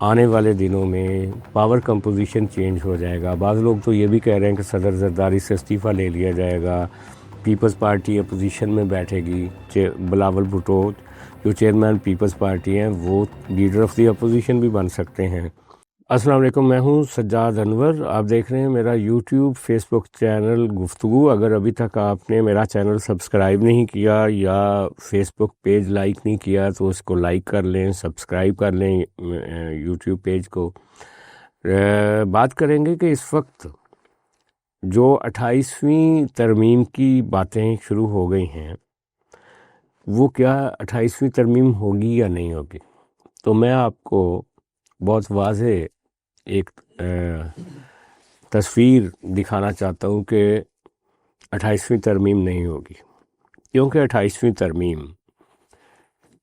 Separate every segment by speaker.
Speaker 1: آنے والے دنوں میں پاور کمپوزیشن چینج ہو جائے گا. بعض لوگ تو یہ بھی کہہ رہے ہیں کہ صدر زرداری سے استعفیٰ لے لیا جائے گا, پیپلز پارٹی اپوزیشن میں بیٹھے گی, بلاول بھٹو جو چیئرمین پیپلز پارٹی ہیں وہ لیڈر آف دی اپوزیشن بھی بن سکتے ہیں. السلام علیکم, میں ہوں سجاد انور. آپ دیکھ رہے ہیں میرا یوٹیوب فیس بک چینل گفتگو. اگر ابھی تک آپ نے میرا چینل سبسکرائب نہیں کیا یا فیس بک پیج لائک نہیں کیا تو اس کو لائک کر لیں, سبسکرائب کر لیں یوٹیوب پیج کو. بات کریں گے کہ اس وقت جو 28ویں ترمیم کی باتیں شروع ہو گئی ہیں وہ کیا 28ویں ترمیم ہوگی یا نہیں ہوگی. تو میں آپ کو بہت واضح ایک تصویر دکھانا چاہتا ہوں کہ 28ویں ترمیم نہیں ہوگی, کیونکہ 28ویں ترمیم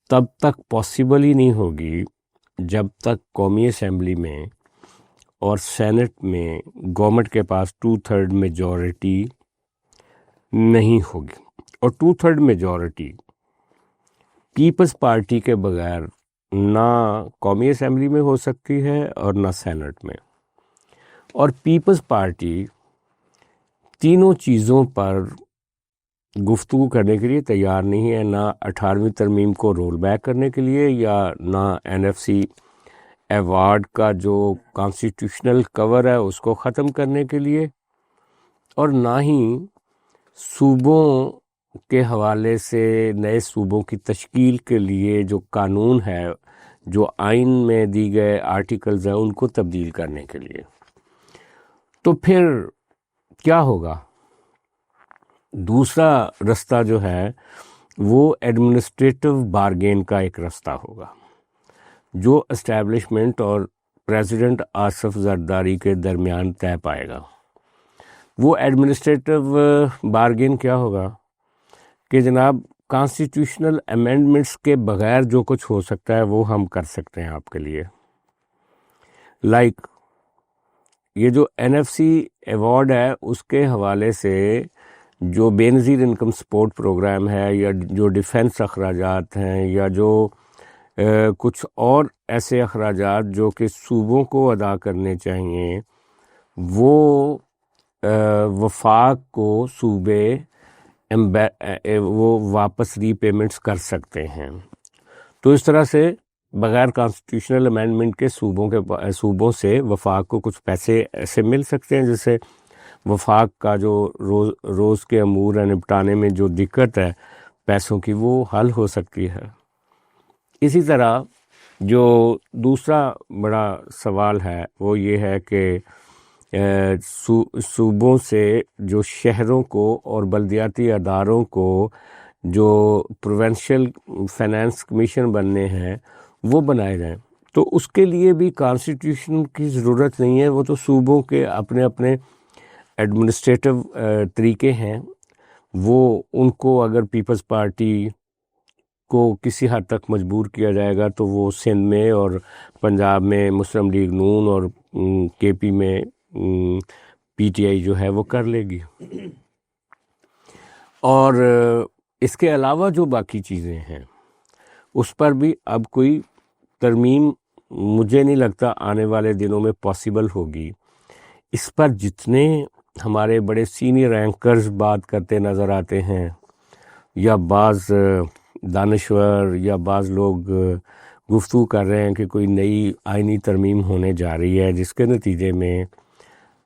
Speaker 1: تب تک پاسبل ہی نہیں ہوگی جب تک قومی اسمبلی میں اور سینٹ میں گورنمنٹ کے پاس 2/3 میجورٹی نہیں ہوگی. اور 2/3 میجورٹی پیپلز پارٹی کے بغیر نہ قومی اسمبلی میں ہو سکتی ہے اور نہ سینٹ میں. اور پیپلز پارٹی تینوں چیزوں پر گفتگو کرنے کے لیے تیار نہیں ہے, نہ 18ویں ترمیم کو رول بیک کرنے کے لیے یا نہ NFC ایوارڈ کا جو کانسٹیٹیوشنل کور ہے اس کو ختم کرنے کے لیے, اور نہ ہی صوبوں کے حوالے سے نئے صوبوں کی تشکیل کے لیے جو قانون ہے, جو آئین میں دی گئے آرٹیکلز ہیں ان کو تبدیل کرنے کے لیے. تو پھر کیا ہوگا؟ دوسرا رستہ جو ہے وہ ایڈمنسٹریٹو بارگین کا ایک رستہ ہوگا جو اسٹیبلشمنٹ اور پریزیڈنٹ آصف زرداری کے درمیان طے پائے گا. وہ ایڈمنسٹریٹو بارگین کیا ہوگا کہ جناب کانسٹیٹیوشنل امینڈمنٹس کے بغیر جو کچھ ہو سکتا ہے وہ ہم کر سکتے ہیں آپ کے لیے. یہ جو NFC ایوارڈ ہے اس کے حوالے سے جو بے نظیر انکم سپورٹ پروگرام ہے یا جو ڈیفنس اخراجات ہیں یا جو کچھ اور ایسے اخراجات جو کہ صوبوں کو ادا کرنے چاہیے وہ وفاق کو صوبے وہ واپس ری پیمنٹس کر سکتے ہیں. تو اس طرح سے بغیر کانسٹیٹیوشنل امینڈمنٹ کے صوبوں سے وفاق کو کچھ پیسے ایسے مل سکتے ہیں جس سے وفاق کا جو روز کے امور ہیں نپٹانے میں جو دقت ہے پیسوں کی وہ حل ہو سکتی ہے. اسی طرح جو دوسرا بڑا سوال ہے وہ یہ ہے کہ صوبوں سے جو شہروں کو اور بلدیاتی اداروں کو جو پروونشل فائنانس کمیشن بننے ہیں وہ بنائے جائیں. تو اس کے لیے بھی کانسٹیٹیوشن کی ضرورت نہیں ہے, وہ تو صوبوں کے اپنے اپنے ایڈمنسٹریٹو طریقے ہیں. وہ ان کو اگر پیپلز پارٹی کو کسی حد تک مجبور کیا جائے گا تو وہ سندھ میں اور پنجاب میں مسلم لیگ نون اور KP میں PTI جو ہے وہ کر لے گی. اور اس کے علاوہ جو باقی چیزیں ہیں اس پر بھی اب کوئی ترمیم مجھے نہیں لگتا آنے والے دنوں میں پاسبل ہوگی. اس پر جتنے ہمارے بڑے سینئر اینکرز بات کرتے نظر آتے ہیں یا بعض دانشور یا بعض لوگ گفتگو کر رہے ہیں کہ کوئی نئی آئینی ترمیم ہونے جا رہی ہے جس کے نتیجے میں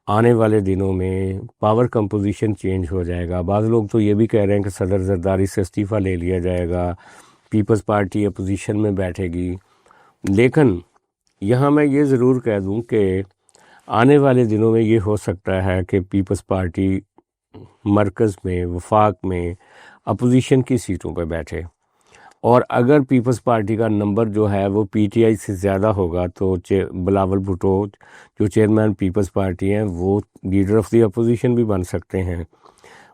Speaker 1: آنے والے دنوں میں پاور کمپوزیشن چینج ہو جائے گا. بعض لوگ تو یہ بھی کہہ رہے ہیں کہ صدر زرداری سے استعفیٰ لے لیا جائے گا, پیپلز پارٹی اپوزیشن میں بیٹھے گی. لیکن یہاں میں یہ ضرور کہہ دوں کہ آنے والے دنوں میں یہ ہو سکتا ہے کہ پیپلز پارٹی مرکز میں وفاق میں اپوزیشن کی سیٹوں پہ بیٹھے, اور اگر پیپلز پارٹی کا نمبر جو ہے وہ PTI سے زیادہ ہوگا تو بلاول بھٹو جو چیئرمین پیپلز پارٹی ہیں وہ لیڈر آف دی اپوزیشن بھی بن سکتے ہیں.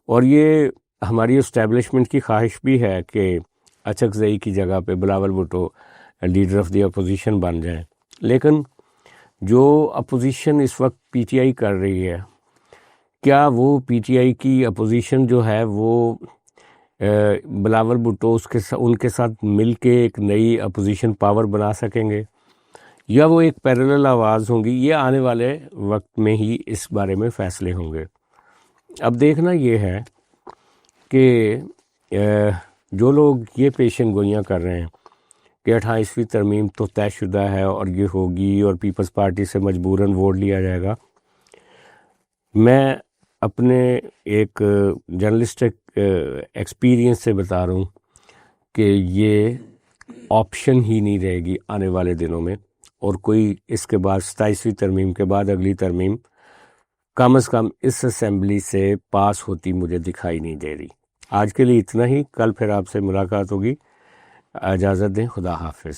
Speaker 1: اور یہ ہماری اسٹیبلشمنٹ کی خواہش بھی ہے کہ اچک زئی کی جگہ پہ Bilawal Bhutto leader of the opposition بن جائیں. لیکن جو اپوزیشن اس وقت PTI کر رہی ہے, کیا وہ PTI کی اپوزیشن جو ہے وہ بلاول بھٹو ان کے ساتھ مل کے ایک نئی اپوزیشن پاور بنا سکیں گے, یا وہ ایک پیرلل آواز ہوں گی، یہ آنے والے وقت میں ہی اس بارے میں فیصلے ہوں گے۔ اب دیکھنا یہ ہے کہ جو لوگ یہ پیشن گوئیاں کر رہے ہیں کہ 28ویں ترمیم تو طے شدہ ہے اور یہ ہوگی اور پیپلز پارٹی سے مجبوراً ووٹ لیا جائے گا، میں اپنے ایک جرنلسٹک ایکسپیرینس سے بتا رہا ہوں کہ یہ آپشن ہی نہیں رہے گی آنے والے دنوں میں، اور کوئی اس کے بعد 27ویں ترمیم کے بعد اگلی ترمیم کم از کم اس اسمبلی سے پاس ہوتی مجھے دکھائی نہیں دے رہی۔ آج کے لیے اتنا ہی، کل پھر آپ سے ملاقات ہوگی، اجازت دیں، خدا حافظ۔